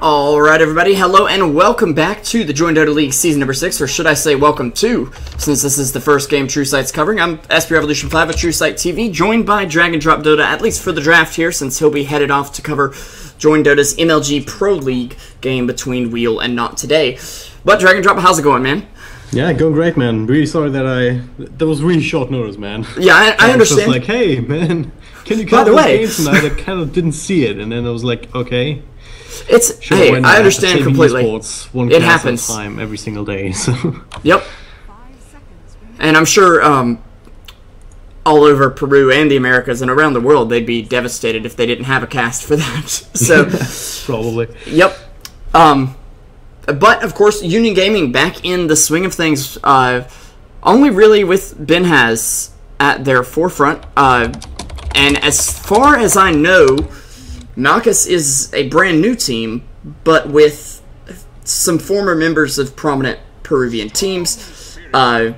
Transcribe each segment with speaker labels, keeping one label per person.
Speaker 1: Alright everybody, hello and welcome back to the Dragondrop League Season number 6, or should I say welcome to, since this is the first game Truesight's covering. I'm SP Revolution 5 of Truesight TV, joined by Dragondropdota, at least for the draft here, since he'll be headed off to cover Dragondota's MLG Pro League game between Wheel and Not today. But Dragondrop, how's it going, man?
Speaker 2: Yeah, going great, man. Really sorry that was really short notice, man.
Speaker 1: Yeah, I understand.
Speaker 2: Just like, hey, man, can you come to the game tonight? I kind of didn't see it, and then I was like, okay.
Speaker 1: Hey, I understand completely.
Speaker 2: It happens every single day. So.
Speaker 1: Yep. And I'm sure all over Peru and the Americas and around the world, they'd be devastated if they didn't have a cast for that. So
Speaker 2: probably.
Speaker 1: Yep. But of course, Union Gaming back in the swing of things. Only really with Benhaz at their forefront. And as far as I know, Makis is a brand new team, but with some former members of prominent Peruvian teams. I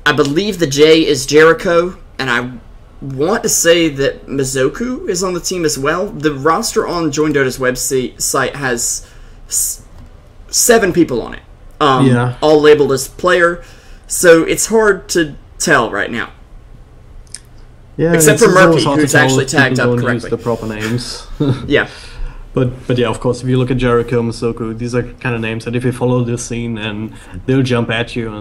Speaker 1: believe the J is Jericho, and I want to say that Mizoku is on the team as well. The roster on Dragondota's website has 7 people on it,
Speaker 2: yeah,
Speaker 1: all labeled as player, so it's hard to tell right now.
Speaker 2: Yeah,
Speaker 1: except for Murphy, who's actually tagged up correctly.
Speaker 2: Use the proper names.
Speaker 1: Yeah.
Speaker 2: But yeah, of course, if you look at Jericho, Mizoku, these are kind of names that if you follow this scene, and they'll jump at you,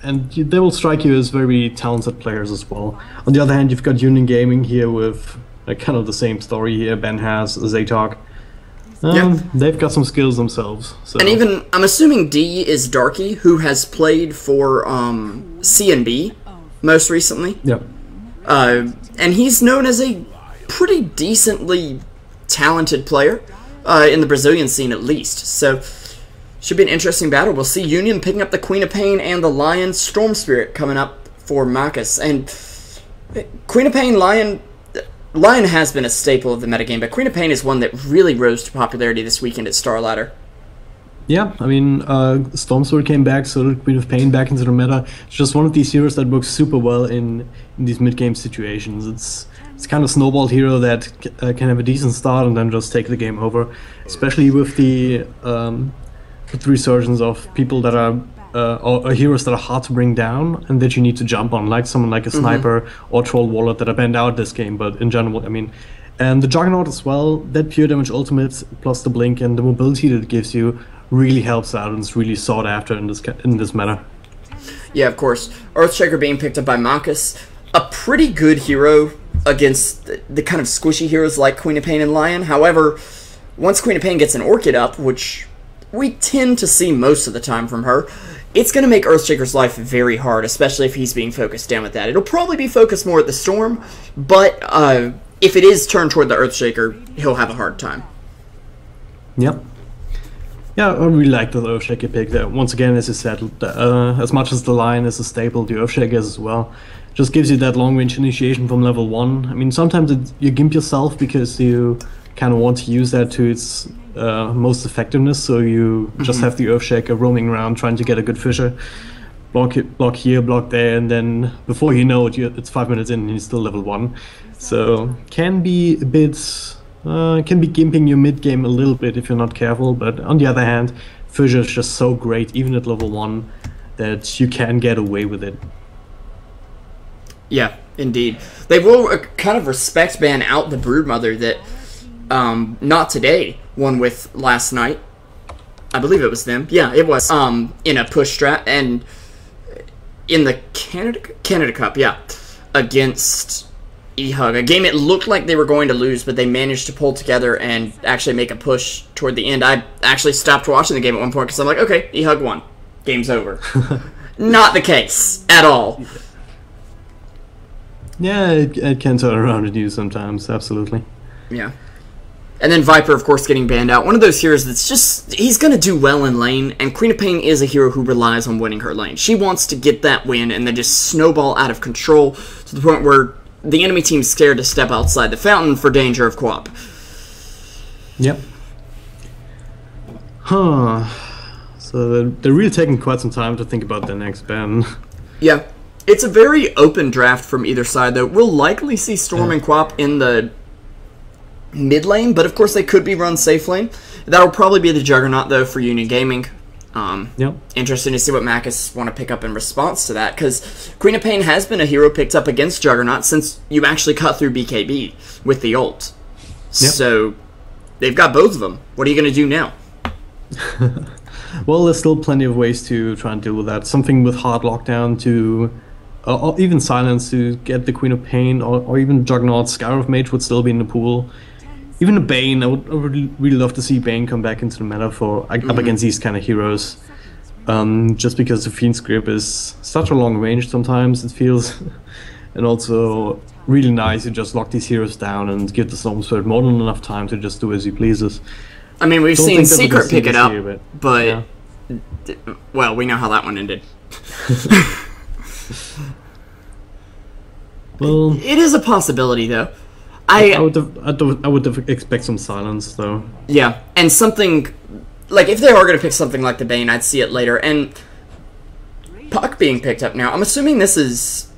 Speaker 2: and they will strike you as very talented players as well. On the other hand, you've got Union Gaming here with kind of the same story here. Benhaz, Zaytok.
Speaker 1: Yeah.
Speaker 2: They've got some skills themselves. So.
Speaker 1: And even, I'm assuming D is Darky, who has played for CNB most recently.
Speaker 2: Yep.
Speaker 1: And he's known as a pretty decently talented player in the Brazilian scene, at least. So, should be an interesting battle. We'll see Union picking up the Queen of Pain and the Lion Storm Spirit coming up for Makis. And Queen of Pain, Lion has been a staple of the metagame, but Queen of Pain is one that really rose to popularity this weekend at Star Ladder.
Speaker 2: Yeah, I mean, Storm Sword came back, so did Queen of Pain back into the meta. It's just one of these heroes that works super well in these mid-game situations. It's kind of snowball hero that can have a decent start and then just take the game over, especially with the resurgence of people that are or heroes that are hard to bring down and that you need to jump on, like someone like a Sniper or Troll Warlord that are banned out this game, but in general, I mean, and the Juggernaut as well, that pure damage ultimate plus the blink and the mobility that it gives you really helps out and is really sought after in this meta. Yeah,
Speaker 1: of course. Earthshaker being picked up by Makis, a pretty good hero against the kind of squishy heroes like Queen of Pain and Lion. However, once Queen of Pain gets an Orchid up, which we tend to see most of the time from her, it's going to make Earthshaker's life very hard, especially if he's being focused down with that. It'll probably be focused more at the Storm, but if it is turned toward the Earthshaker, he'll have a hard time.
Speaker 2: Yep. Yeah, I really like the Earthshaker pick there. Once again, as you said, as much as the Lion is a staple, the Earthshaker is as well. Just gives you that long-range initiation from level 1. I mean, sometimes you gimp yourself because you kind of want to use that to its most effectiveness, so you just have the Earthshaker roaming around trying to get a good fisher. Block here, block there, and then before you know it, it's 5 minutes in and you're still level 1. So, can be a bit... can be gimping your mid-game a little bit if you're not careful, but on the other hand, Fissure is just so great, even at level 1, that you can get away with it.
Speaker 1: Yeah, indeed. They will kind of respect ban out the Broodmother that Not Today won with last night. I believe it was them. Yeah, it was. In a push strat, and in the Canada Cup, yeah, against E-Hug, a game it looked like they were going to lose, but they managed to pull together and actually make a push toward the end. I actually stopped watching the game at one point because I'm like, okay, E-Hug won. Game's over. Not the case at all.
Speaker 2: Yeah, it can turn around on you sometimes, absolutely.
Speaker 1: Yeah. And then Viper, of course, getting banned out. One of those heroes that's just, he's going to do well in lane, and Queen of Pain is a hero who relies on winning her lane. She wants to get that win and then just snowball out of control to the point where the enemy team's scared to step outside the fountain for danger of co-op.
Speaker 2: Yep. Huh. So they're really taking quite some time to think about their next ban.
Speaker 1: Yeah. It's a very open draft from either side, though. We'll likely see Storm and co-op in the mid lane, but of course they could be run safe lane. That'll probably be the Juggernaut, though, for Union Gaming.
Speaker 2: Yep.
Speaker 1: Interesting to see what Makis want to pick up in response to that, because Queen of Pain has been a hero picked up against Juggernaut since you actually cut through BKB with the ult. Yep. So they've got both of them. What are you going to do now?
Speaker 2: Well, there's still plenty of ways to try and deal with that. Something with hard lockdown to... or even silence to get the Queen of Pain, or even Juggernaut. Scar of Mage would still be in the pool. Even a Bane, I would really love to see Bane come back into the meta for up against these kind of heroes. Just because the Fiend's grip is such a long range sometimes, it feels. And also really nice to just lock these heroes down and give the Storm Spirit more than enough time to just do as he pleases.
Speaker 1: I mean, we've seen Secret pick it up, but
Speaker 2: yeah.
Speaker 1: Well, we know how that one ended.
Speaker 2: Well,
Speaker 1: it is a possibility, though.
Speaker 2: I would expect some silence, though.
Speaker 1: Yeah, and something like if they are going to pick something like the Bane, I'd see it later. And Puck being picked up now, I'm assuming this is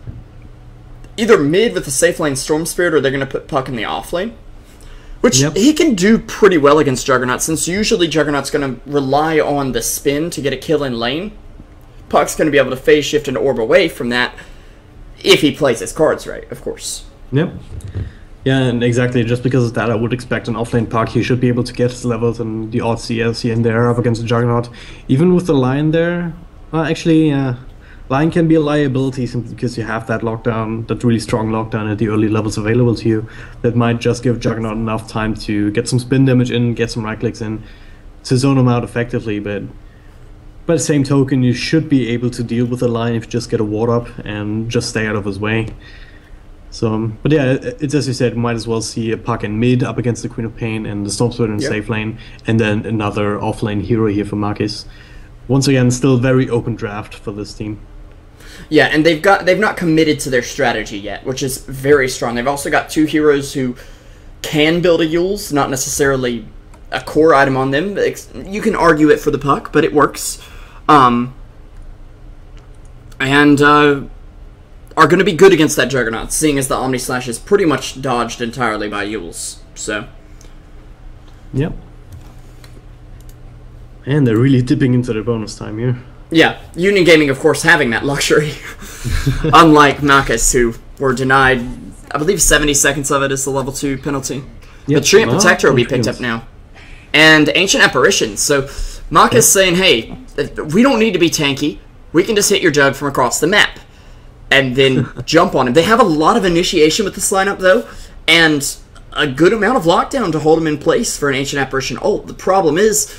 Speaker 1: either mid with the safe lane Storm Spirit, or they're going to put Puck in the off lane, which he can do pretty well against Juggernaut, since usually Juggernaut's going to rely on the spin to get a kill in lane. Puck's going to be able to phase shift and orb away from that if he plays his cards right, of course.
Speaker 2: Yep. Yeah, and exactly, just because of that, I would expect an offlane Puck. He should be able to get his levels and the odd CS here and there up against the Juggernaut. Even with the Lion there, actually, Lion can be a liability simply because you have that lockdown, that really strong lockdown at the early levels available to you. That might just give Juggernaut enough time to get some spin damage in, get some right clicks in, to zone him out effectively. But by the same token, you should be able to deal with the Lion if you just get a ward up and just stay out of his way. So, but yeah, it's as you said, might as well see a Puck in mid up against the Queen of Pain and the Storm Spirit in safe lane, and then another off-lane hero here for Makis. Once again, still very open draft for this team.
Speaker 1: Yeah, and they've not committed to their strategy yet, which is very strong. They've also got two heroes who can build a Yules, not necessarily a core item on them. You can argue it for the Puck, but it works. Are going to be good against that Juggernaut, seeing as the Omni Slash is pretty much dodged entirely by Yules. So,
Speaker 2: yep. And they're really dipping into their bonus time here.
Speaker 1: Yeah, Union Gaming, of course, having that luxury. Unlike Makis, who were denied, I believe 70 seconds of it is the level 2 penalty. Yep. But Treant Protector will be picked up now. And Ancient Apparitions. So, Makis saying, hey, we don't need to be tanky. We can just hit your Jug from across the map. And then jump on him. They have a lot of initiation with this lineup, though, and a good amount of lockdown to hold him in place for an Ancient Apparition ult. The problem is,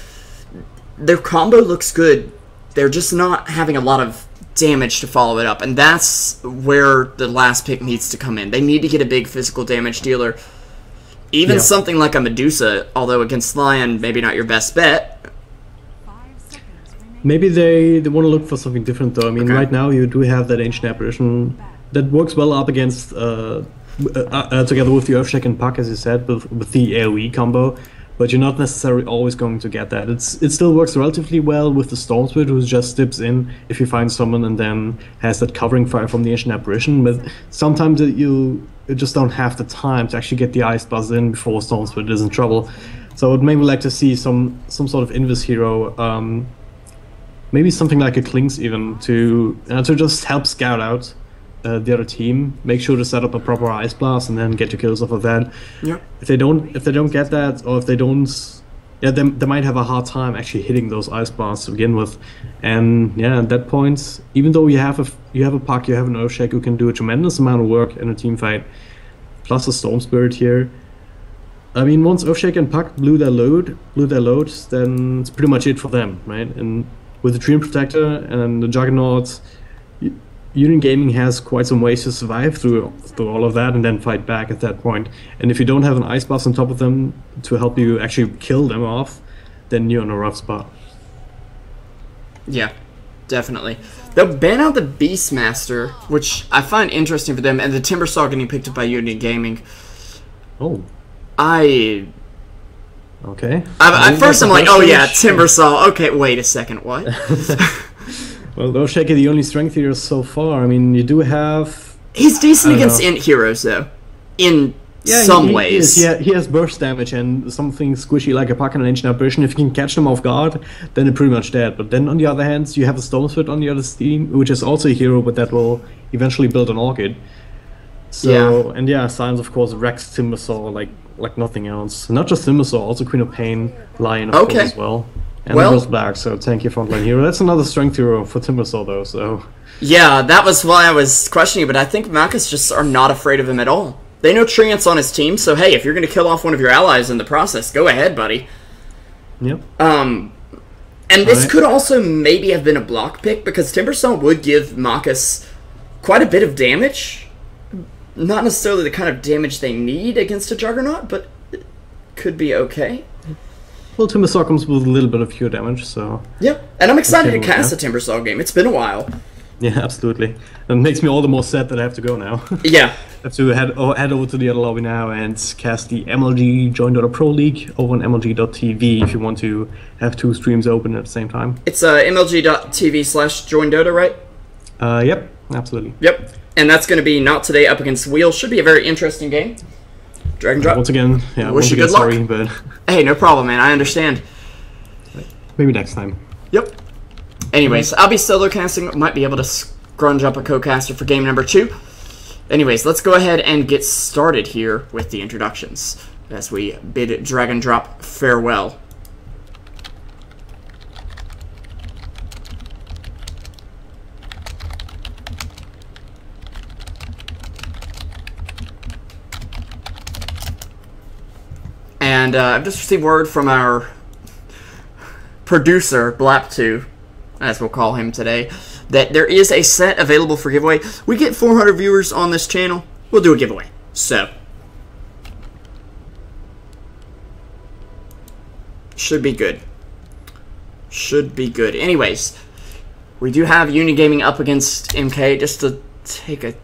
Speaker 1: their combo looks good. They're just not having a lot of damage to follow it up, and that's where the last pick needs to come in. They need to get a big physical damage dealer. Even something like a Medusa, although against Lion, maybe not your best bet.
Speaker 2: Maybe they want to look for something different, though. I mean, right now you do have that Ancient Apparition that works well up against, together with the Earthshack and Puck, as you said, with the AoE combo, but you're not necessarily always going to get that. It still works relatively well with the Storm Spirit, who just dips in if you find someone and then has that covering fire from the Ancient Apparition, but sometimes you just don't have the time to actually get the Ice Buzz in before Storm Spirit is in trouble. So I would maybe like to see some sort of Invis hero, maybe something like a Klings even, to just help scout out the other team, make sure to set up a proper Ice Blast, and then get your kills off of that.
Speaker 1: Yeah.
Speaker 2: If they don't get that, or if they don't, they might have a hard time actually hitting those Ice Blasts to begin with. And yeah, at that point, even though you have a Puck, you have an Earthshack who can do a tremendous amount of work in a team fight, plus a Storm Spirit here. I mean, once Earthshack and Puck blew their load, then it's pretty much it for them, right? And with the Treant Protector and the Juggernaut, Union Gaming has quite some ways to survive through all of that and then fight back at that point. And if you don't have an Ice Blast on top of them to help you actually kill them off, then you're in a rough spot.
Speaker 1: Yeah, definitely. They'll ban out the Beastmaster, which I find interesting for them, and the Timbersaw getting picked up by Union Gaming.
Speaker 2: Oh. Okay.
Speaker 1: At first I'm like, oh yeah, Timbersaw. Okay, wait a second, what?
Speaker 2: Well, Earthshack is the only strength hero so far. I mean, you do have...
Speaker 1: He's decent against int heroes, though. In some ways.
Speaker 2: He has burst damage and something squishy like a puck and an ancient apparition. If you can catch them off guard, then they're pretty much dead. But then on the other hand, you have a Stormsword on the other team, which is also a hero, but that will eventually build an Orchid. So, and Silence of course wrecks Timbersaw like nothing else. Not just Timbersaw, also Queen of Pain, Lion of course as well. And Rose Black, so tanky frontline hero. That's another strength hero for Timbersaw though, so...
Speaker 1: Yeah, that was why I was questioning it, but I think Makis just are not afraid of him at all. They know Treant's on his team, so hey, if you're going to kill off one of your allies in the process, go ahead, buddy.
Speaker 2: Yep.
Speaker 1: And this could also maybe have been a block pick, because Timbersaw would give Makis quite a bit of damage. Not necessarily the kind of damage they need against a Juggernaut, but it could be okay.
Speaker 2: Well, Timbersaw comes with a little bit of pure damage, so...
Speaker 1: Yeah, and I'm excited to cast a Timbersaw game. It's been a while.
Speaker 2: Yeah, absolutely. It makes me all the more sad that I have to go now.
Speaker 1: Yeah.
Speaker 2: I have to head over to the other lobby now and cast the MLG JDL Pro League over on MLG.tv if you want to have 2 streams open at the same time.
Speaker 1: It's MLG.tv/JoinDota, right?
Speaker 2: Yep, absolutely.
Speaker 1: Yep. And that's going to be Not Today up against Wheel. Should be a very interesting game. Dragondrop.
Speaker 2: Once again,
Speaker 1: wish you good luck.
Speaker 2: Sorry, but...
Speaker 1: Hey, no problem, man. I understand.
Speaker 2: Maybe next time.
Speaker 1: Yep. Anyways, I'll be solo casting. Might be able to scrunch up a co-caster for game number 2. Anyways, let's go ahead and get started here with the introductions as we bid Dragondrop farewell. And I've just received word from our producer, Blap2, as we'll call him today, that there is a set available for giveaway. We get 400 viewers on this channel, we'll do a giveaway. So, should be good. Should be good. Anyways, we do have Unigaming up against MK, just to take a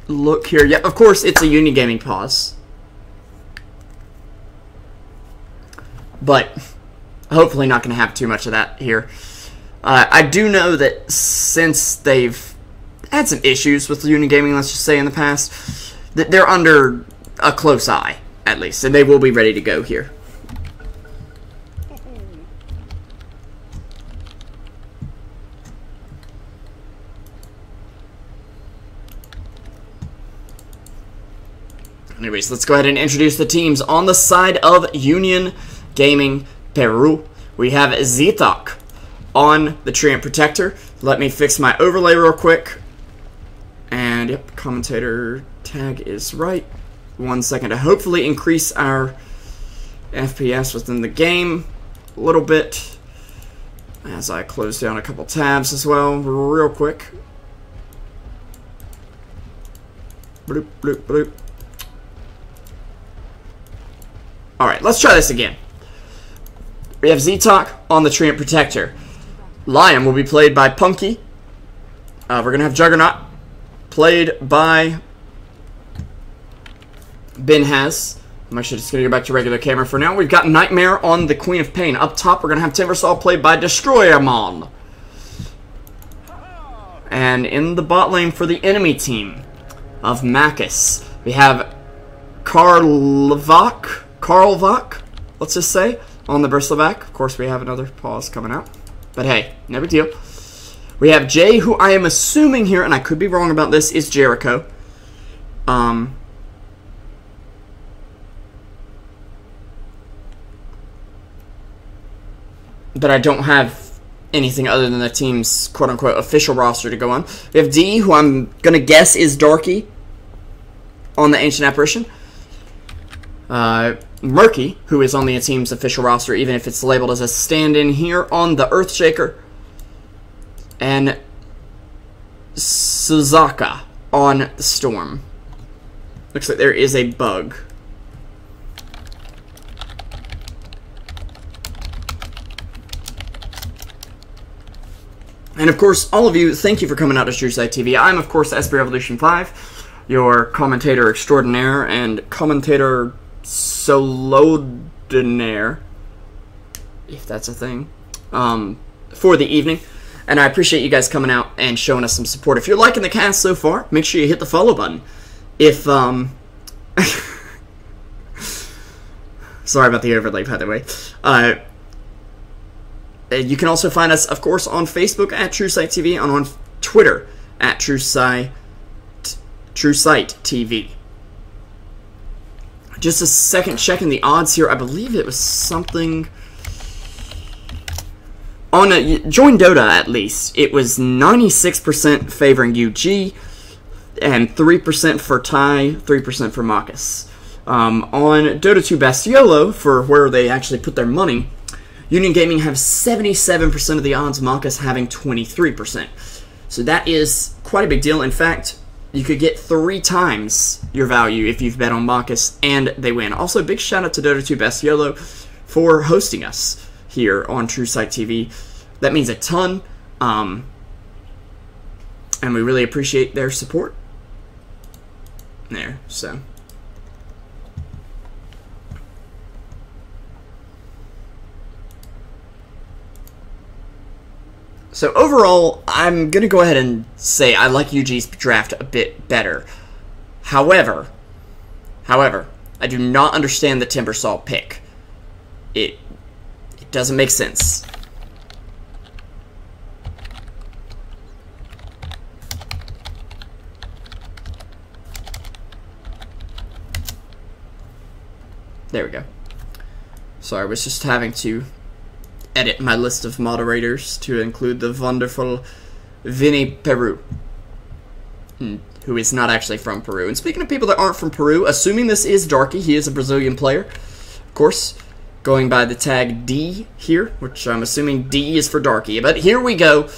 Speaker 1: look here. Yeah, of course, it's a Unigaming pause. But hopefully not going to have too much of that here. I do know that since they've had some issues with Unigaming, let's just say in the past, that they're under a close eye, at least, and they will be ready to go here. Anyways, let's go ahead and introduce the teams. On the side of Union Gaming Peru, we have Zitok on the Treant Protector. Let me fix my overlay real quick. And yep, commentator tag is right. 1 second to hopefully increase our FPS within the game a little bit as I close down a couple tabs as well real quick. Bloop, bloop, bloop. Alright, let's try this again. We have Zitok on the Treant Protector. Lion will be played by Punky. We're going to have Juggernaut played by Benhaz. I'm actually just going to go back to regular camera for now. We've got Nightmare on the Queen of Pain. Up top, we're going to have Timbersaw played by Destroyermon. And in the bot lane for the enemy team of Makis, we have Karlvak, let's just say, on the Bristleback. Of course, we have another pause coming out. But hey, no big deal. We have Jay, who I am assuming here, and I could be wrong about this, is Jericho. But I don't have anything other than the team's quote-unquote official roster to go on. We have D, who I'm going to guess is Darky on the Ancient Apparition. Murky, who is on the team's official roster, even if it's labeled as a stand-in here on the Earthshaker. And Suzaka on the Storm. Looks like there is a bug. And of course, all of you, thank you for coming out to Truesight TV. I'm, of course, SB Revolution 5, your commentator extraordinaire and commentator solodinaire, if that's a thing, for the evening. And I appreciate you guys coming out and showing us some support. If you're liking the cast so far, make sure you hit the follow button. If Sorry about the overlay, by the way. You can also find us, of course, on Facebook at Truesight TV and on Twitter at Truesight TV. Just a second, checking the odds here. I believe it was something on Join Dota, at least. It was 96% favoring UG and 3% for Ty, 3% for Makis. On Dota 2 Best YOLO, for where they actually put their money, Union Gaming have 77% of the odds, Makis having 23%. So that is quite a big deal. In fact, you could get 3 times your value if you've bet on Makis and they win. Also, big shout out to Dota 2 Best YOLO for hosting us here on Truesight TV. That means a ton, and we really appreciate their support. There, so. So overall, I'm going to go ahead and say I like UG's draft a bit better. However, I do not understand the Timbersaw pick. It doesn't make sense. There we go. Sorry, I was just having to edit my list of moderators to include the wonderful Vinny Peru, who is not actually from Peru. And speaking of people that aren't from Peru, assuming this is Darky, he is a Brazilian player, of course, going by the tag D here, which I'm assuming D is for Darky. But here we go.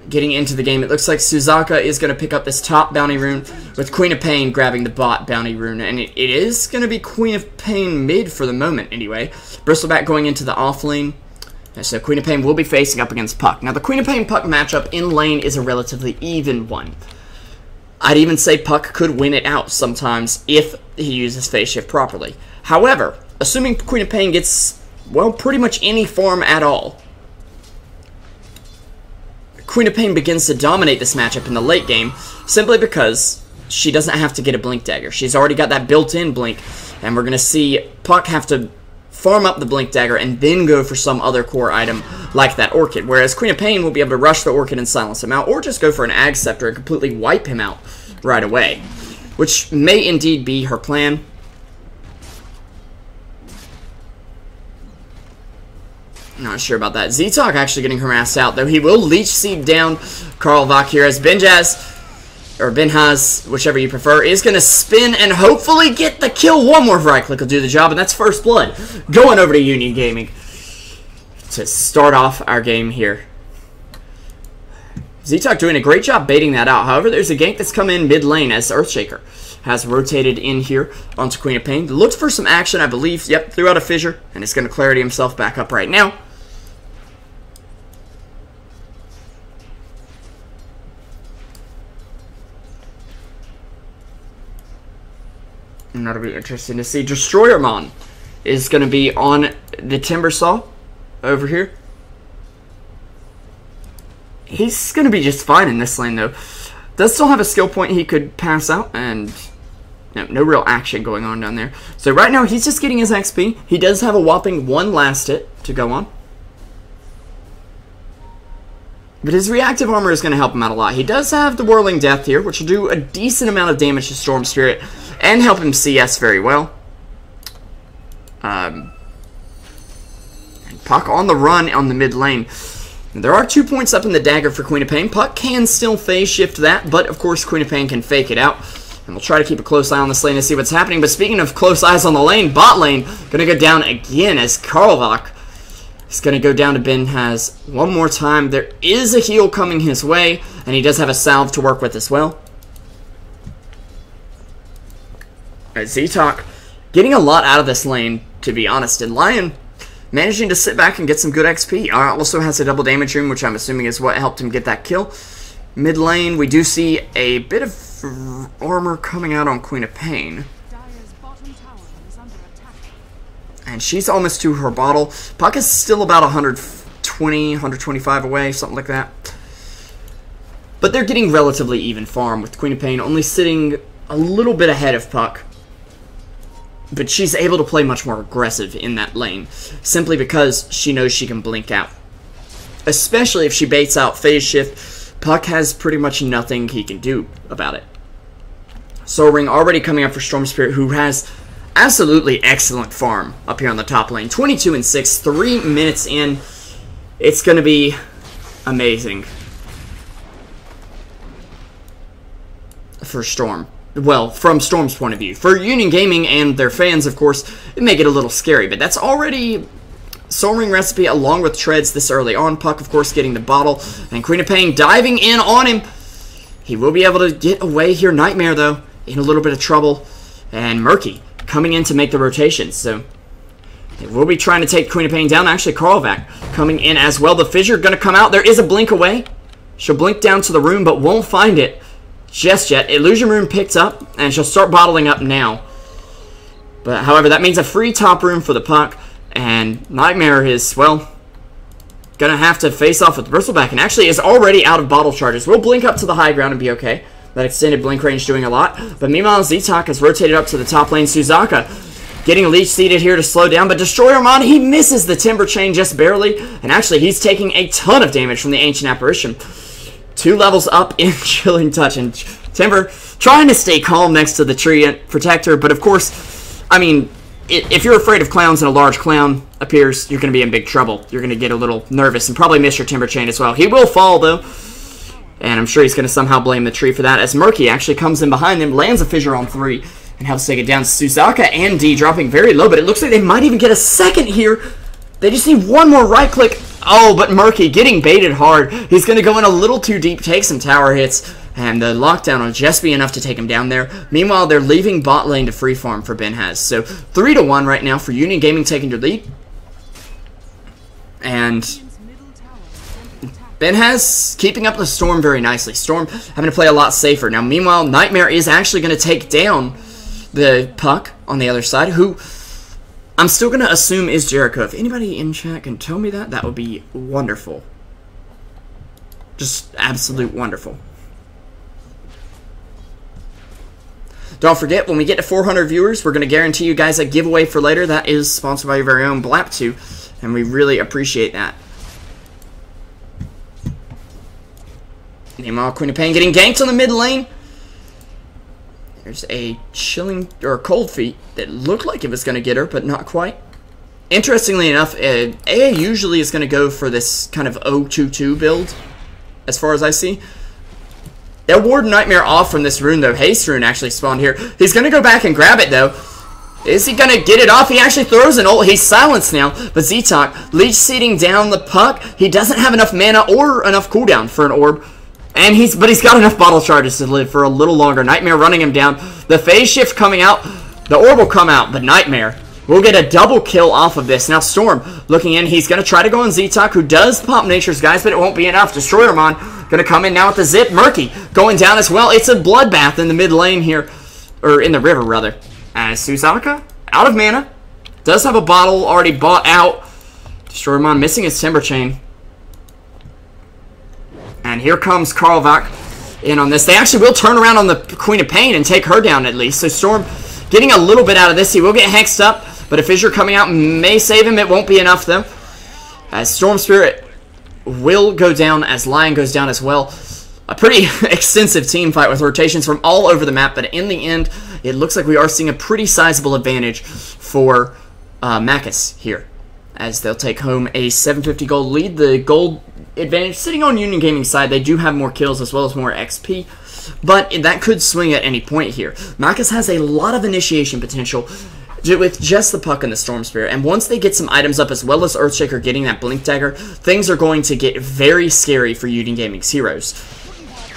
Speaker 1: Getting into the game, it looks like Suzaka is going to pick up this top bounty rune, with Queen of Pain grabbing the bot bounty rune, and it is going to be Queen of Pain mid for the moment anyway. Bristleback going into the off lane, and so Queen of Pain will be facing up against Puck. Now the Queen of Pain Puck matchup in lane is a relatively even one. I'd even say Puck could win it out sometimes if he uses phase shift properly. However, assuming Queen of Pain gets, well, pretty much any farm at all, Queen of Pain begins to dominate this matchup in the late game simply because she doesn't have to get a Blink Dagger. She's already got that built-in Blink, and we're going to see Puck have to farm up the Blink Dagger and then go for some other core item like that Orchid, whereas Queen of Pain will be able to rush the Orchid and silence him out, or just go for an Ag Scepter and completely wipe him out right away, which may indeed be her plan. Not sure about that. Z-Talk actually getting harassed out, though he will Leech Seed down Karl Vach here as Benjaz, or Benhaz, whichever you prefer, is going to spin and hopefully get the kill. One more right click will do the job, and that's first blood. Going over to Union Gaming to start off our game here. Z-Talk doing a great job baiting that out. However, there's a gank that's come in mid lane as Earthshaker has rotated in here onto Queen of Pain. Looked for some action, I believe. Yep, threw out a fissure, and it's going to clarity himself back up right now. And that'll be interesting to see. Destroyermon is going to be on the Timbersaw over here. He's going to be just fine in this lane, though. Does still have a skill point he could pass out, and no real action going on down there. So right now, he's just getting his XP. He does have a whopping 1 last hit to go on. But his reactive armor is going to help him out a lot. He does have the Whirling Death here, which will do a decent amount of damage to Storm Spirit and help him CS very well. And Puck on the run on the mid lane. There are 2 points up in the dagger for Queen of Pain. Puck can still phase shift that, but of course Queen of Pain can fake it out. And we'll try to keep a close eye on this lane to see what's happening. But speaking of close eyes on the lane, bot lane going to go down again as Karlvach is going to go down to Benhaz one more time. There is a heal coming his way, and he does have a salve to work with as well. Alright, Z-Talk getting a lot out of this lane, to be honest. And Lion managing to sit back and get some good XP. Also has a double damage room, which I'm assuming is what helped him get that kill. Mid lane, we do see a bit of armor coming out on Queen of Pain. And she's almost to her bottle. Puck is still about 120, 125 away, something like that. But they're getting relatively even farm, with Queen of Pain only sitting a little bit ahead of Puck. but she's able to play much more aggressive in that lane, simply because she knows she can blink out. Especially if she baits out phase shift, Puck has pretty much nothing he can do about it. Soul Ring already coming up for Storm Spirit, who has absolutely excellent farm up here on the top lane. 22 and 6, 3 minutes in. It's going to be amazing for Storm. Well, from Storm's point of view. For Union Gaming and their fans, of course, it may get a little scary, but that's already Soul Ring recipe along with Treads this early on. Puck, of course, getting the bottle, and Queen of Pain diving in on him. He will be able to get away here. Nightmare, though, in a little bit of trouble, and Murky coming in to make the rotation, so they will be trying to take Queen of Pain down. Actually, Karlvac coming in as well. The Fissure going to come out. There is a blink away. She'll blink down to the room, but won't find it just yet. Illusion Rune picked up, and she'll start bottling up now. But, however, that means a free top room for the Puck, and Nightmare is, well, going to have to face off with Bristleback, and actually is already out of bottle charges. We'll blink up to the high ground and be okay. That extended blink range doing a lot. But meanwhile, Zitok has rotated up to the top lane. Suzaka getting Leech seated here to slow down, but Destroyer-Mon, he misses the Timber Chain just barely, and actually he's taking a ton of damage from the Ancient Apparition. 2 levels up in Chilling Touch, and Timber trying to stay calm next to the tree protector, but of course, I mean, if you're afraid of clowns and a large clown appears, you're going to be in big trouble. You're going to get a little nervous and probably miss your Timber Chain as well. He will fall, though, and I'm sure he's going to somehow blame the tree for that, as Murky actually comes in behind him, lands a Fissure on 3, and helps take it down. Suzaka and D dropping very low, but it looks like they might even get a second here. They just need one more right click. Oh, but Murky getting baited hard. He's going to go in a little too deep, take some tower hits, and the lockdown will just be enough to take him down there. Meanwhile, they're leaving bot lane to free farm for BenHaz. So 3-1 right now for Union Gaming taking your lead. And BenHaz keeping up the Storm very nicely. Storm having to play a lot safer. Now, meanwhile, Nightmare is actually going to take down the Puck on the other side, who I'm still going to assume is Jericho. If anybody in chat can tell me that, that would be wonderful. Just absolute wonderful. Don't forget, when we get to 400 viewers, we're going to guarantee you guys a giveaway for later. That is sponsored by your very own BO2, and we really appreciate that. Meanwhile, Queen of Pain getting ganked on the mid lane. There's a Chilling or Cold Feet that looked like it was going to get her, but not quite. Interestingly enough, AA usually is going to go for this kind of 0-2-2 build, as far as I see. They'll ward Nightmare off from this rune, though. Haste Rune actually spawned here. He's going to go back and grab it, though. Is he going to get it off? He actually throws an ult. He's silenced now, but Zitok leech seeding down the Puck. He doesn't have enough mana or enough cooldown for an orb. And he's got enough bottle charges to live for a little longer. Nightmare running him down. The phase shift coming out. The orb will come out, but Nightmare will get a double kill off of this. Now Storm looking in. He's going to try to go on Zitok, who does pop Nature's Guys, but it won't be enough. Destroyer-Mon going to come in now with the zip. Murky going down as well. It's a bloodbath in the mid lane here. Or in the river, rather. As Suzaka, out of mana. Does have a bottle already bought out. Destroyer-Mon missing his Timber Chain. And here comes Karlvac in on this. They actually will turn around on the Queen of Pain and take her down at least. So Storm getting a little bit out of this. He will get hexed up, but a Fissure coming out may save him. It won't be enough, though. As Storm Spirit will go down, as Lion goes down as well. A pretty extensive team fight with rotations from all over the map, but in the end, it looks like we are seeing a pretty sizable advantage for Makis here, as they'll take home a 750 gold lead. The gold advantage sitting on Union Gaming's side. They do have more kills as well as more XP, but that could swing at any point here. Makis has a lot of initiation potential with just the Puck and the Storm Spirit, and once they get some items up as well as Earthshaker getting that Blink Dagger, things are going to get very scary for Union Gaming's heroes.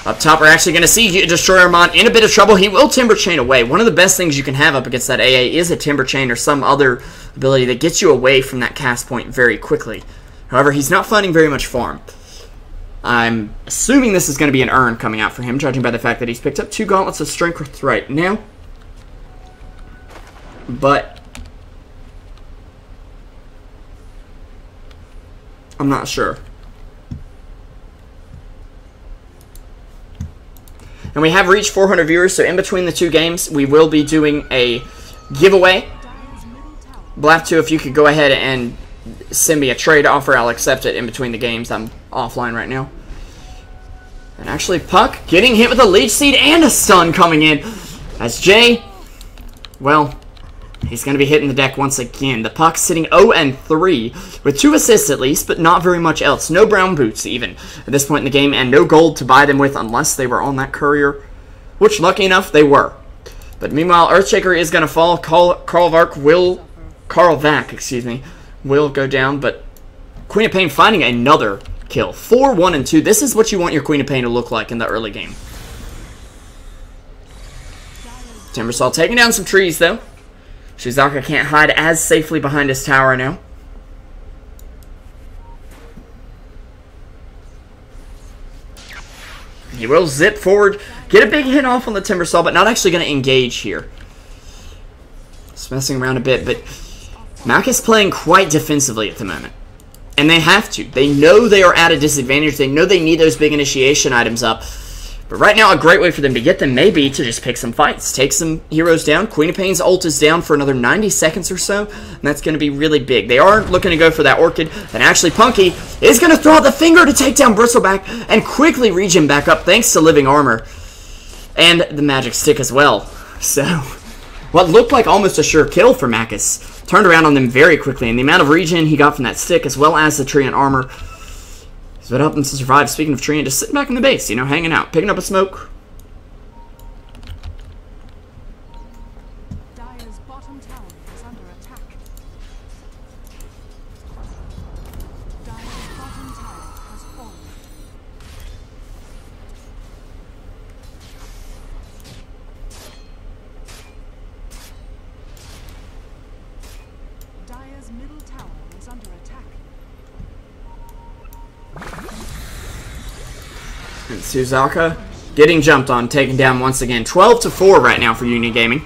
Speaker 1: Up top, we're actually going to see Destroyer-Mon in a bit of trouble. He will Timber Chain away. One of the best things you can have up against that AA is a Timber Chain or some other ability that gets you away from that cast point very quickly. However, he's not finding very much farm. I'm assuming this is going to be an Urn coming out for him, judging by the fact that he's picked up 2 Gauntlets of Strength right now. But I'm not sure. And we have reached 400 viewers, so in between the 2 games, we will be doing a giveaway BO2, if you could go ahead and send me a trade offer, I'll accept it in between the games. I'm offline right now. And actually, Puck getting hit with a leech seed and a stun coming in. As Jay, well, he's going to be hitting the deck once again. The Puck sitting 0-3 with 2 assists at least, but not very much else. No brown boots even at this point in the game, and no gold to buy them with unless they were on that courier, which lucky enough they were. But meanwhile, Earthshaker is going to fall. Karl Vac, excuse me, will go down, but Queen of Pain finding another kill. 4-1-2. This is what you want your Queen of Pain to look like in the early game. Timbersaw taking down some trees, though. Shizaka can't hide as safely behind his tower now. He will zip forward, get a big hit off on the Timbersaw, but not actually going to engage here. Just messing around a bit, but Makis playing quite defensively at the moment. And they have to. They know they are at a disadvantage. They know they need those big initiation items up. But right now, a great way for them to get them may be to just pick some fights. Take some heroes down. Queen of Pain's ult is down for another 90 seconds or so. And that's going to be really big. They are looking to go for that Orchid. And actually, Punky is going to throw out the finger to take down Bristleback and quickly regen back up thanks to Living Armor. And the Magic Stick as well. So, what looked like almost a sure kill for Makis turned around on them very quickly. And the amount of regen he got from that stick as well as the Treant Armor is what helped him to survive. Speaking of Treant, just sitting back in the base, you know, hanging out, picking up a smoke.
Speaker 3: Dire's bottom tower is under attack. Dire's bottom tower has fallen. Dire's middle tower is under attack.
Speaker 1: And Suzaka getting jumped on, taken down once again. 12-4 right now for Union Gaming.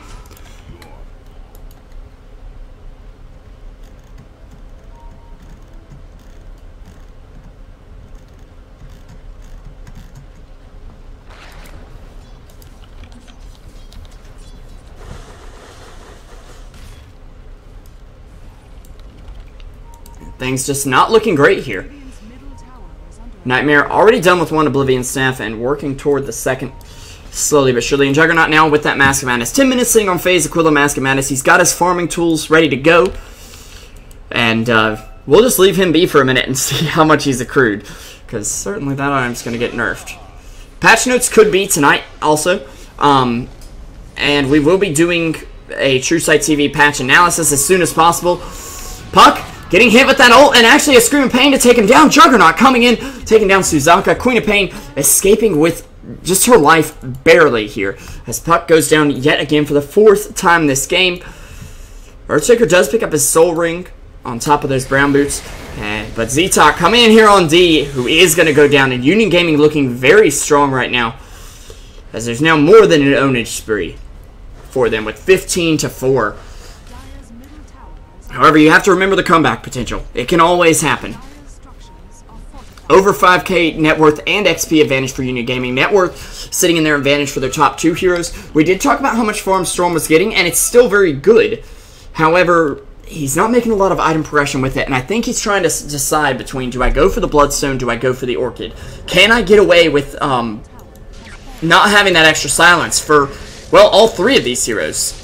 Speaker 1: Things just not looking great here. Nightmare already done with one Oblivion Staff and working toward the second slowly but surely. And Juggernaut now with that Mask of Madness. 10 minutes sitting on phase, Aquila Mask of Madness. He's got his farming tools ready to go. And we'll just leave him be for a minute and see how much he's accrued. Because certainly that item's going to get nerfed. Patch notes could be tonight also. And we will be doing a Truesight TV patch analysis as soon as possible. Puck getting hit with that ult, and actually a Scream of Pain to take him down. Juggernaut coming in, taking down Suzaka. Queen of Pain escaping with just her life barely here. As Puck goes down yet again for the 4th time this game. Earthshaker does pick up his Soul Ring on top of those brown boots. But Z-Talk coming in here on D, who is going to go down. And Union Gaming looking very strong right now, as there's now more than an ownage spree for them with 15-4. However, you have to remember the comeback potential. It can always happen. Over 5k net worth and XP advantage for Union Gaming. Net worth sitting in their advantage for their top 2 heroes. We did talk about how much farm Storm was getting, and it's still very good. However, he's not making a lot of item progression with it, and I think he's trying to decide between, do I go for the Bloodstone, do I go for the Orchid? Can I get away with not having that extra silence for, well, all 3 of these heroes?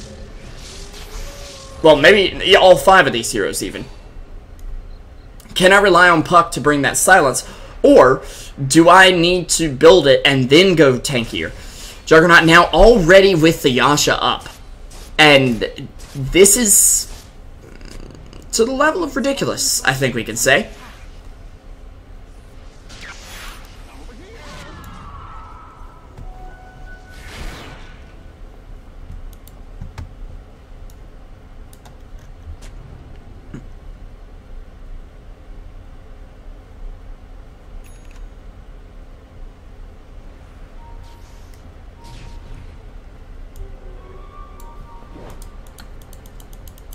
Speaker 1: Well, maybe all 5 of these heroes, even. Can I rely on Puck to bring that silence? Or do I need to build it and then go tankier? Juggernaut now already with the Yasha up. And this is to the level of ridiculous, I think we can say.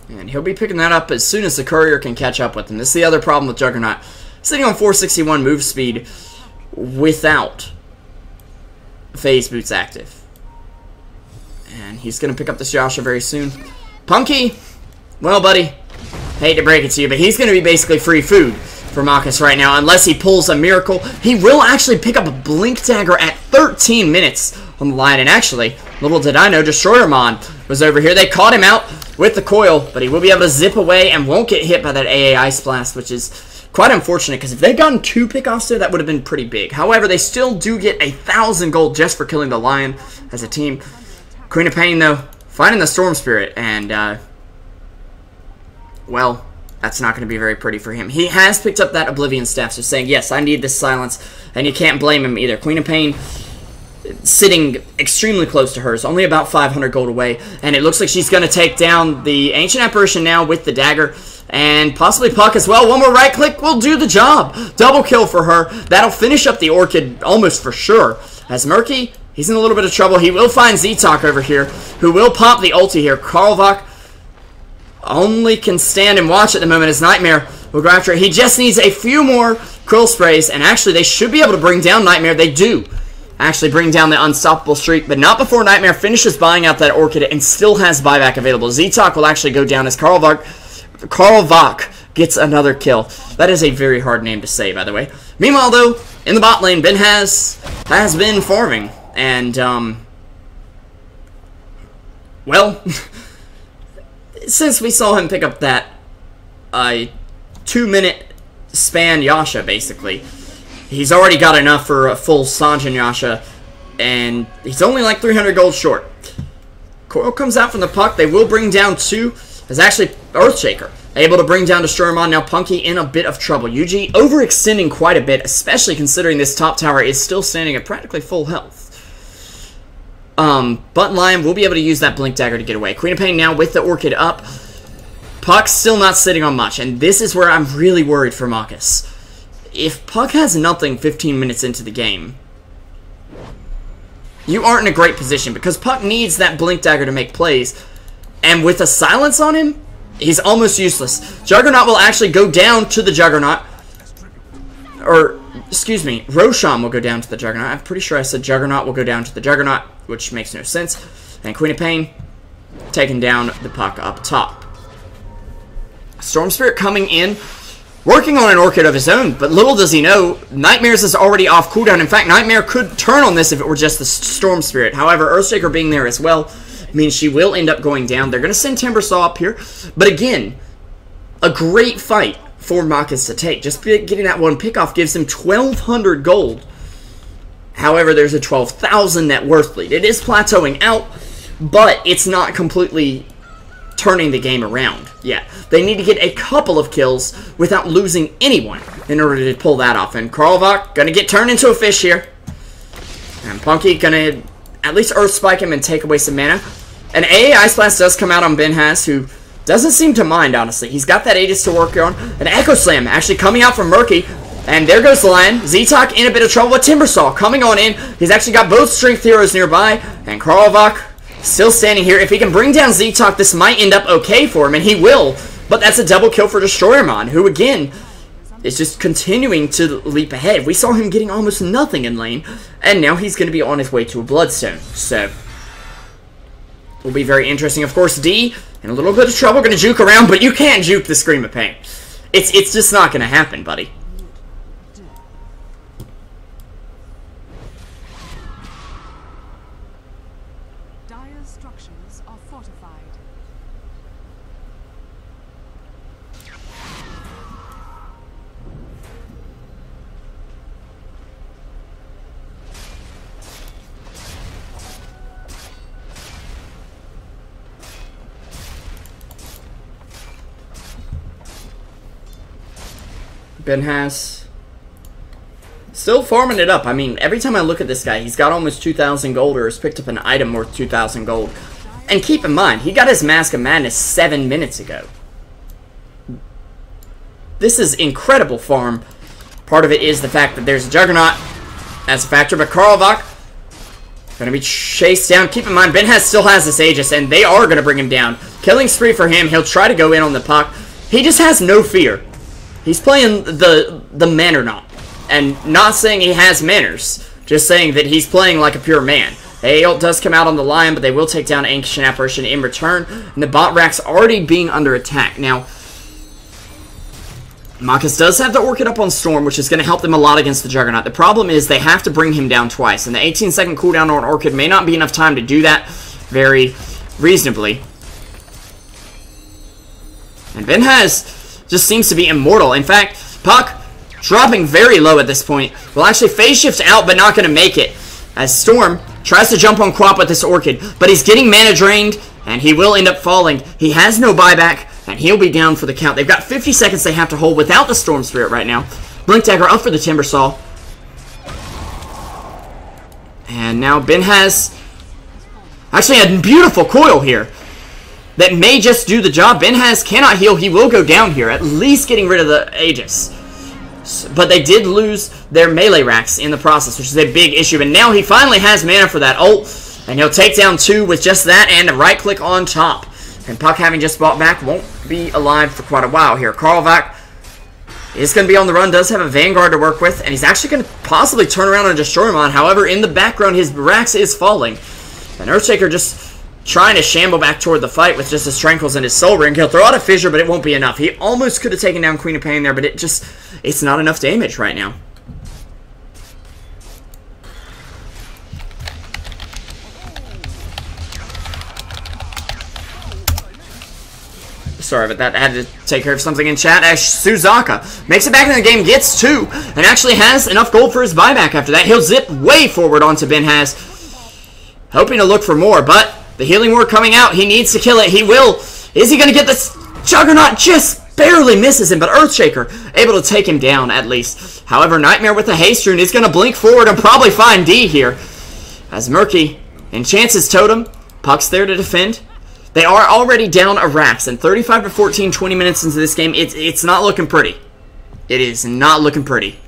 Speaker 1: And he'll be picking that up as soon as the courier can catch up with him. This is the other problem with Juggernaut. Sitting on 461 move speed without phase boots active. And he's going to pick up this Yasha very soon. Punky! Well, buddy, hate to break it to you, but he's going to be basically free food for Makis right now, unless he pulls a miracle. He will actually pick up a Blink Dagger at 13 minutes on the line, and actually, little did I know, Destroyermon was over here. They caught him out with the coil, but he will be able to zip away and won't get hit by that AA Ice Blast, which is quite unfortunate, because if they'd gotten 2 pickoffs there, that would have been pretty big. However, they still do get 1,000 gold just for killing the Lion as a team. Queen of Pain, though, finding the Storm Spirit, and, well, that's not going to be very pretty for him. He has picked up that Oblivion Staff, so saying, yes, I need this silence, and you can't blame him either. Queen of Pain sitting extremely close to hers, only about 500 gold away, and it looks like she's going to take down the Ancient Apparition now with the dagger, and possibly Puck as well. One more right click will do the job. Double kill for her. That'll finish up the Orchid almost for sure. As Murky, he's in a little bit of trouble. He will find Ztok over here, who will pop the ulti here. Karlvak only can stand and watch at the moment as Nightmare will go after it. He just needs a few more Krill Sprays, and actually they should be able to bring down Nightmare. They do actually bring down the unstoppable streak, but not before Nightmare finishes buying out that Orchid and still has buyback available. Ztok will actually go down as Karlvak gets another kill. That is a very hard name to say, by the way. Meanwhile, though, in the bot lane, Ben has been farming, and, well, since we saw him pick up that 2-minute span Yasha, basically, he's already got enough for a full Sanjin Yasha, and he's only like 300 gold short. Coil comes out from the Puck. They will bring down 2. As actually Earthshaker able to bring down Destroyermon. Now Punky in a bit of trouble. UG overextending quite a bit, especially considering this top tower is still standing at practically full health. But Lion will be able to use that Blink Dagger to get away. Queen of Pain now with the Orchid up. Puck still not sitting on much, and this is where I'm really worried for Makis. If Puck has nothing 15 minutes into the game, you aren't in a great position, because Puck needs that Blink Dagger to make plays, and with a silence on him, he's almost useless. Juggernaut will actually go down to the Juggernaut, or, excuse me, Roshan will go down to the Juggernaut. I'm pretty sure I said Juggernaut will go down to the Juggernaut, which makes no sense. And Queen of Pain taking down the Puck up top. Storm Spirit coming in, working on an Orchid of his own, but little does he know, Nightmares is already off cooldown. In fact, Nightmare could turn on this if it were just the Storm Spirit. However, Earthshaker being there as well means she will end up going down. They're going to send Timbersaw up here, but again, a great fight for Makis to take. Just getting that one pickoff gives him 1,200 gold. However, there's a 12,000 net worth lead. It is plateauing out, but it's not completely turning the game around yet. They need to get a couple of kills without losing anyone in order to pull that off. And Karlvak gonna get turned into a fish here. And Punky gonna at least Earth Spike him and take away some mana. An AA Ice Blast does come out on Benhaz, who doesn't seem to mind, honestly. He's got that Aegis to work on. An Echo Slam actually coming out from Murky. And there goes the Lion. Ztok in a bit of trouble with Timbersaw coming on in. He's actually got both Strength Heroes nearby. And Karlvak still standing here. If he can bring down Ztok, this might end up okay for him, and he will. But that's a double kill for Destroyermon, who again is just continuing to leap ahead. We saw him getting almost nothing in lane, and now he's going to be on his way to a Bloodstone. So, will be very interesting. Of course, D, in a little bit of trouble, going to juke around, but you can't juke the Scream of Pain. It's just not going to happen, buddy.
Speaker 3: Dire's structures are fortified.
Speaker 1: Benhaz still farming it up. I mean, every time I look at this guy, he's got almost 2,000 gold or has picked up an item worth 2,000 gold. And keep in mind, he got his Mask of Madness 7 minutes ago. This is incredible farm. Part of it is the fact that there's a Juggernaut as a factor, but Karlvak going to be chased down. Keep in mind, Benhaz still has this Aegis, and they are going to bring him down. Killing spree for him. He'll try to go in on the Puck. He just has no fear. He's playing the Mannernaut, and not saying he has manners, just saying that he's playing like a pure man. The ult does come out on the Lion, but they will take down Ancient Apparition in return, and the bot rack's already being under attack. Now, Makis does have the Orchid up on Storm, which is going to help them a lot against the Juggernaut. The problem is they have to bring him down twice, and the 18-second cooldown on Orchid may not be enough time to do that very reasonably. And BenHaz just seems to be immortal. In fact, Puck, dropping very low at this point, will actually phase shift out, but not going to make it, as Storm tries to jump on Quap with this Orchid, but he's getting mana drained, and he will end up falling. He has no buyback, and he'll be down for the count. They've got 50 seconds they have to hold without the Storm Spirit right now. Blink Dagger up for the Timbersaw. And now BenHaz actually had a beautiful coil here that may just do the job. BenHaz cannot heal. He will go down here, at least getting rid of the Aegis. But they did lose their melee racks in the process, which is a big issue. And now he finally has mana for that ult, and he'll take down 2 with just that and a right click on top. And Puck, having just bought back, won't be alive for quite a while here. Karlvac is going to be on the run, does have a Vanguard to work with, and he's actually going to possibly turn around and destroy him on. However, in the background, his Rax is falling. And Earthshaker just trying to shamble back toward the fight with just his Tranquils and his Soul Ring. He'll throw out a Fissure, but it won't be enough. He almost could have taken down Queen of Pain there, but it's not enough damage right now. Sorry, but that had to take care of something in chat. As Suzaka makes it back in the game, gets 2, and actually has enough gold for his buyback after that. He'll zip way forward onto BenHaz, hoping to look for more, but the Healing Ward coming out. He needs to kill it. He will. Is he going to get this? Juggernaut just barely misses him, but Earthshaker able to take him down at least. However, Nightmare with the Haste Rune is going to blink forward and probably find D here. As Murky enchants his totem, Puck's there to defend. They are already down a Rax, and 35 to 14, 20 minutes into this game, it's not looking pretty. It is not looking pretty.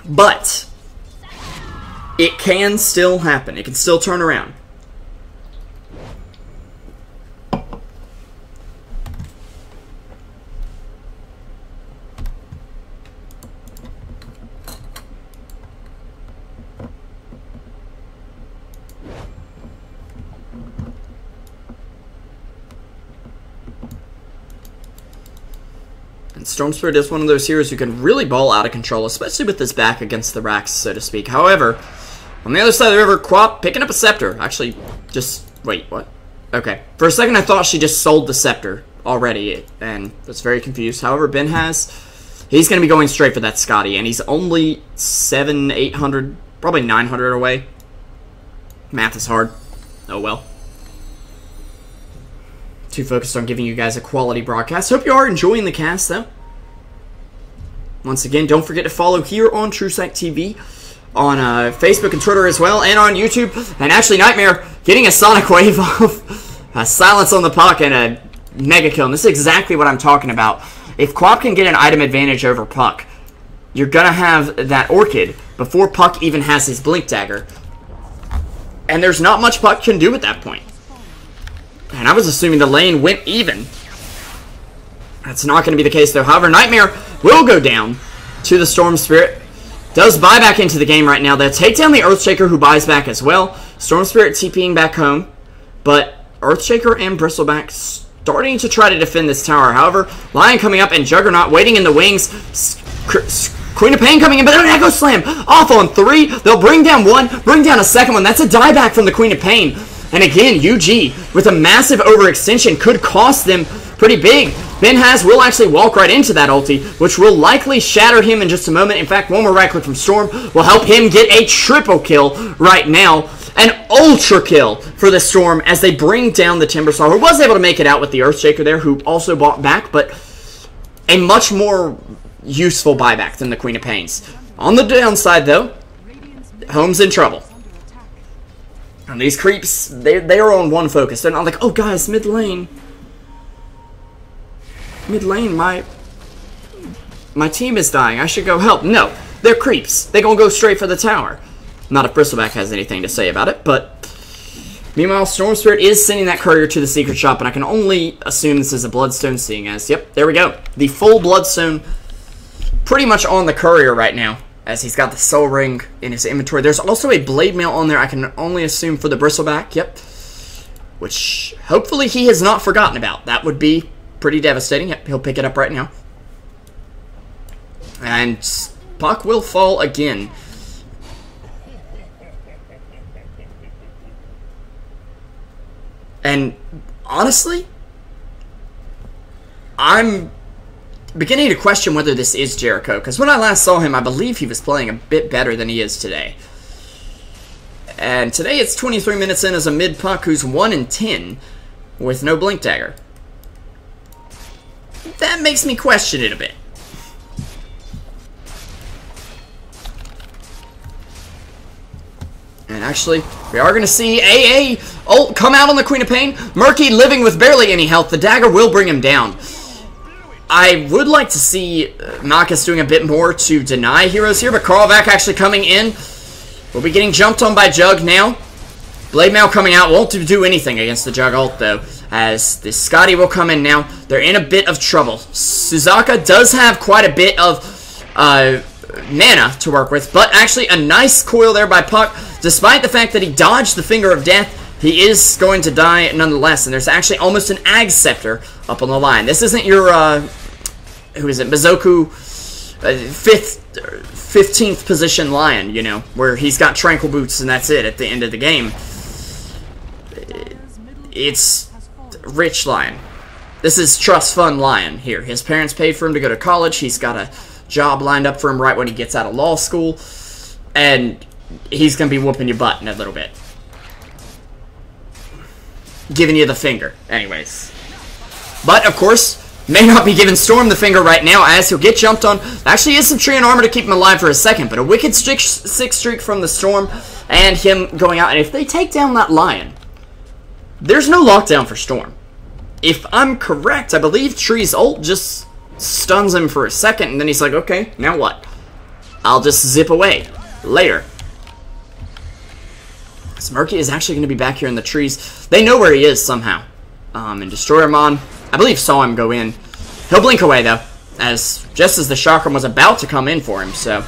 Speaker 1: But it can still happen. It can still turn around. Storm Spirit is one of those heroes who can really ball out of control, especially with his back against the racks, so to speak. However, on the other side of the river, Quap picking up a Scepter. Actually, just... wait, what? Okay. For a second, I thought she just sold the Scepter already, and was very confused. However, BenHaz, he's going to be going straight for that Scotty, and he's only 700, 800, probably 900 away. Math is hard. Oh well. Too focused on giving you guys a quality broadcast. Hope you are enjoying the cast, though. Once again, don't forget to follow here on Truesight TV, on Facebook and Twitter as well, and on YouTube. And actually, Nightmare getting a Sonic Wave off, a Silence on the Puck, and a Mega Kill. And this is exactly what I'm talking about. If Quap can get an item advantage over Puck, you're going to have that Orchid before Puck even has his Blink Dagger. And there's not much Puck can do at that point. And I was assuming the lane went even. That's not going to be the case, though. However, Nightmare will go down to the Storm Spirit. Does buy back into the game right now. They'll take down the Earthshaker, who buys back as well. Storm Spirit TPing back home. But Earthshaker and Bristleback starting to try to defend this tower. However, Lion coming up and Juggernaut waiting in the wings. Queen of Pain coming in, but an Echo Slam off on 3. They'll bring down 1, bring down a second one. That's a dieback from the Queen of Pain. And again, UG with a massive overextension could cost them pretty big. BenHaz will actually walk right into that ulti, which will likely shatter him in just a moment. In fact, one more right click from Storm will help him get a triple kill right now. An ultra kill for the Storm as they bring down the Timbersaw, who was able to make it out with the Earthshaker there, who also bought back, but a much more useful buyback than the Queen of Pains. On the downside, though, Home's in trouble. And these creeps, they are on one focus. They're not like, oh guys, mid lane. Mid lane, my team is dying. I should go help. No, they're creeps. They're gonna go straight for the tower. Not if Bristleback has anything to say about it, but Meanwhile, Storm Spirit is sending that courier to the secret shop, and I can only assume this is a Bloodstone, seeing as, yep, there we go. The full Bloodstone pretty much on the courier right now, as he's got the Soul Ring in his inventory. There's also a Blade Mail on there, I can only assume for the Bristleback, yep. Which, hopefully, he has not forgotten about. That would be pretty devastating. Yep, he'll pick it up right now. And Puck will fall again. And honestly, I'm beginning to question whether this is Jericho, because when I last saw him, I believe he was playing a bit better than he is today. And today it's 23 minutes in as a mid Puck who's 1-10 with no Blink Dagger. That makes me question it a bit. And actually, we are going to see AA ult come out on the Queen of Pain. Murky living with barely any health. The dagger will bring him down. I would like to see Makis doing a bit more to deny heroes here, but Karlvac actually coming in. We'll be getting jumped on by Jug now. Blade Mail coming out won't do anything against the Jug ult, though, as the Scotty will come in now. They're in a bit of trouble. Suzaka does have quite a bit of mana to work with, but actually a nice coil there by Puck. Despite the fact that he dodged the Finger of Death, he is going to die nonetheless, and there's actually almost an Ag Scepter up on the line. This isn't your, who is it, Mizoku 15th position Lion, you know, where he's got Tranquil Boots and that's it at the end of the game. It's Rich Lion. This is Trust Fund Lion here. His parents paid for him to go to college. He's got a job lined up for him right when he gets out of law school, and he's going to be whooping your butt in a little bit. Giving you the finger, anyways. But, of course, may not be giving Storm the finger right now, as he'll get jumped on. Actually is some Tree and Armor to keep him alive for a second, but a wicked 6 streak from the Storm, and him going out. And if they take down that Lion, there's no lockdown for Storm. If I'm correct, I believe Tree's ult just stuns him for a second, and then he's like, okay, now what? I'll just zip away later. So Murky is actually going to be back here in the trees. They know where he is somehow. And Destroyermon, I believe, saw him go in. He'll blink away, though, just as the Chakram was about to come in for him, so.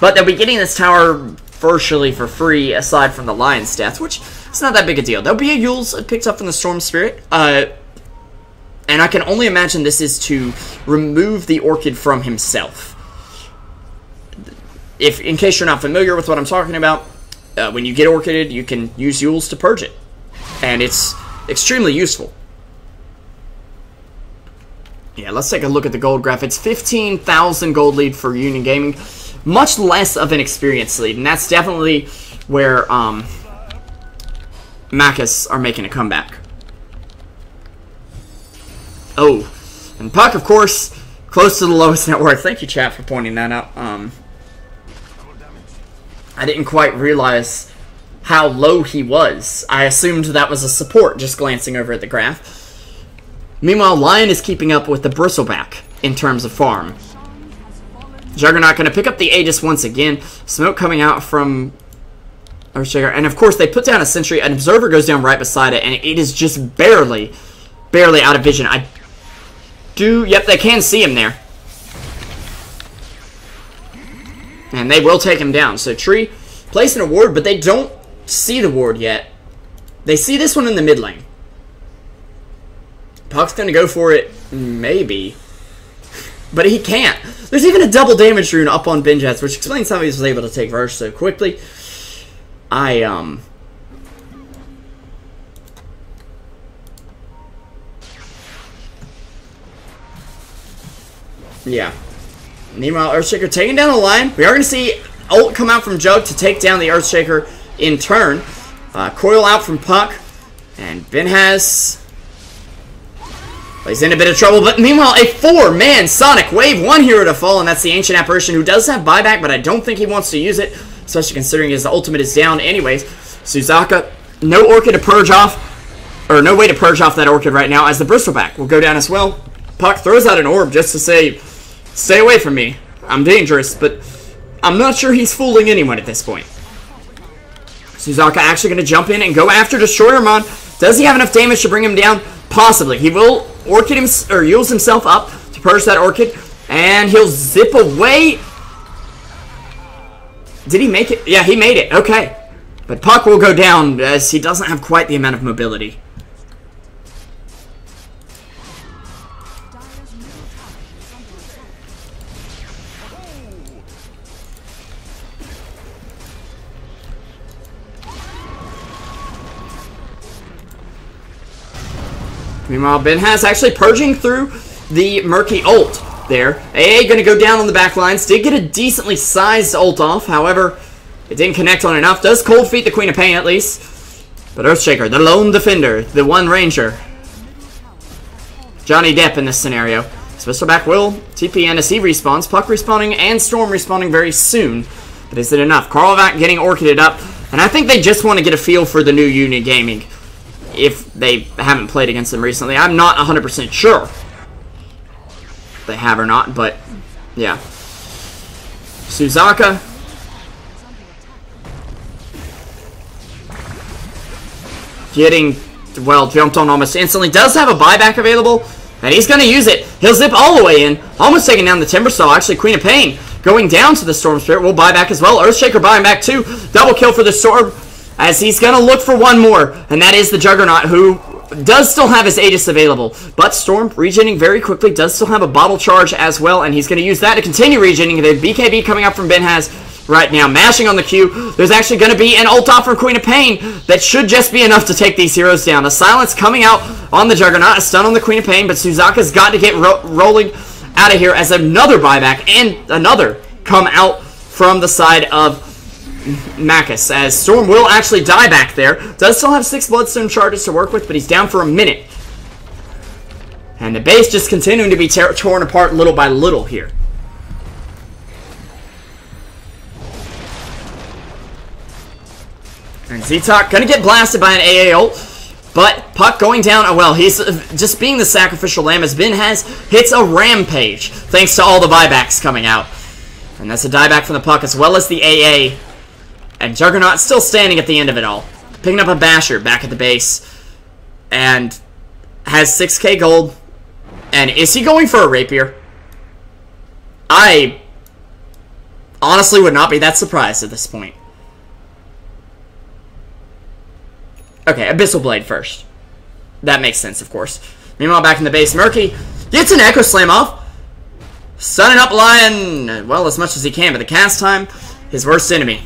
Speaker 1: But they'll be getting this tower virtually for free, aside from the Lion's death, which is not that big a deal. There'll be a Yule's picked up from the Storm Spirit, and I can only imagine this is to remove the Orchid from himself. In case you're not familiar with what I'm talking about, when you get Orchided, you can use Yule's to purge it. And it's extremely useful. Yeah, let's take a look at the gold graph. It's 15,000 gold lead for Union Gaming. Much less of an experience lead. And that's definitely where Makis are making a comeback. Oh, and Puck, of course, close to the lowest net worth. Thank you, chat, for pointing that out. I didn't quite realize how low he was. I assumed that was a support, just glancing over at the graph. Meanwhile, Lion is keeping up with the Bristleback in terms of farm. Juggernaut going to pick up the Aegis once again. Smoke coming out from Earthshaker. And, of course, they put down a sentry. An Observer goes down right beside it, and it is just barely out of vision. Yep, they can see him there. And they will take him down. So Tree placing a ward, but they don't see the ward yet. They see this one in the mid lane. Puck's going to go for it, maybe. But he can't. There's even a double damage rune up on Benjats, which explains how he was able to take Verse so quickly. Yeah. Meanwhile, Earthshaker taking down the Lion. We are going to see ult come out from Jug to take down the Earthshaker in turn. Coil out from Puck. And Ben has... he's in a bit of trouble. But meanwhile, a 4-man Sonic Wave. One hero to fall, and that's the Ancient Apparition, who does have buyback, but I don't think he wants to use it, especially considering his ultimate is down anyways. Suzaka, no Orchid to purge off, or no way to purge off that Orchid right now, as the Bristleback will go down as well. Puck throws out an orb just to say, stay away from me. I'm dangerous, but I'm not sure he's fooling anyone at this point. Suzaka actually going to jump in and go after Destroyermon. Does he have enough damage to bring him down? Possibly. He will Orchid or use himself up to purge that Orchid, and he'll zip away. Did he make it? Yeah, he made it. Okay. But Puck will go down as he doesn't have quite the amount of mobility. Meanwhile, BenHas actually purging through the Murky ult there. AA going to go down on the back lines. Did get a decently sized ult off. However, it didn't connect on enough. Does cold feet the Queen of Pain at least. But Earthshaker, the lone defender, the one ranger. Johnny Depp in this scenario. Swistleback will TP in as he respawns. Puck respawning and Storm respawning very soon. But is it enough? Karlvac getting Orchided up. And I think they just want to get a feel for the new Uni Gaming. If they haven't played against them recently. I'm not 100% sure if they have or not, but yeah. Suzaka. Getting, well, jumped on almost instantly. Does have a buyback available, and he's going to use it. He'll zip all the way in. Almost taking down the Timbersaw. Actually, Queen of Pain going down to the Storm Spirit. Will buy back as well. Earthshaker buying back too. Double kill for the Storm. As he's going to look for one more, and that is the Juggernaut, who does still have his Aegis available. But Storm, regening very quickly, does still have a bottle charge as well, and he's going to use that to continue regening. The BKB coming up from BenHas right now, mashing on the Q. There's actually going to be an ult off from Queen of Pain that should just be enough to take these heroes down. A silence coming out on the Juggernaut, a stun on the Queen of Pain, but Suzaka's got to get rolling out of here as another buyback and another come out from the side of Makis, as Storm will actually die back there. Does still have 6 Bloodstone charges to work with, but he's down for a minute. And the base just continuing to be torn apart little by little here. And Ztok gonna get blasted by an AA ult, but Puck going down. Oh well, he's just being the sacrificial lamb as BenHas hits a rampage thanks to all the buybacks coming out. And that's a dieback from the Puck as well as the AA. And Juggernaut still standing at the end of it all. Picking up a Basher back at the base. And has 6k gold. And is he going for a Rapier? I honestly would not be that surprised at this point. Okay, Abyssal Blade first. That makes sense, of course. Meanwhile, back in the base, Murky gets an Echo Slam off. Sunning up Lion, well, as much as he can, but the cast time, his worst enemy.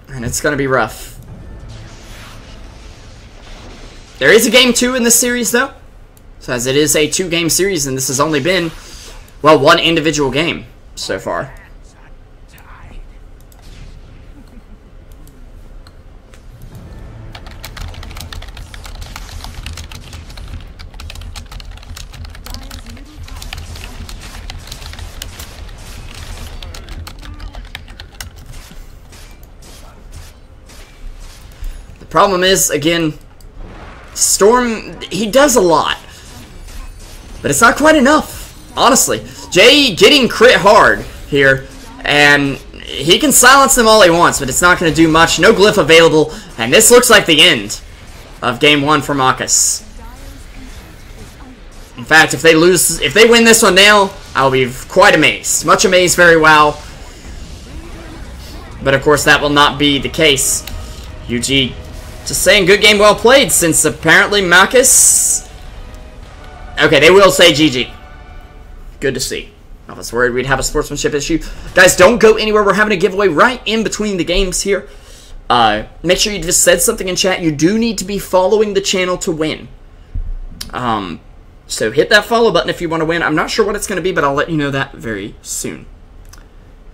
Speaker 1: And it's going to be rough. There is a game 2 in this series, though. So as it is a 2-game series, and this has only been, well, 1 individual game so far. Problem is, again, Storm, he does a lot, but it's not quite enough, honestly. Jay getting crit hard here, and he can silence them all he wants, but it's not going to do much. No glyph available, and this looks like the end of game 1 for Makis. In fact, if they win this one now, I'll be quite amazed. Much amazed, very well. But of course, that will not be the case. UG just saying good game well played, since apparently Makis... Okay, they will say GG. Good to see. I was worried we'd have a sportsmanship issue. Guys, don't go anywhere. We're having a giveaway right in between the games here. Make sure you just said something in chat. You do need to be following the channel to win. So hit that follow button if you want to win. I'm not sure what it's going to be, but I'll let you know that very soon.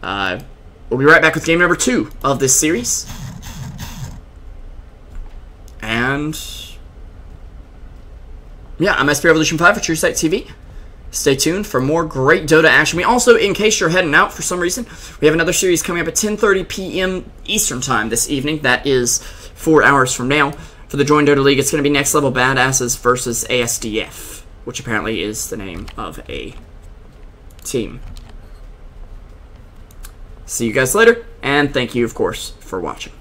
Speaker 1: We'll be right back with game number 2 of this series. And yeah, I'm SP Revolution 5 for Truesight TV. Stay tuned for more great Dota action. We also, in case you're heading out for some reason, we have another series coming up at 10:30 p.m. Eastern Time this evening. That is 4 hours from now. For the Join Dota League, it's going to be Next Level Badasses versus ASDF, which apparently is the name of a team. See you guys later, and thank you, of course, for watching.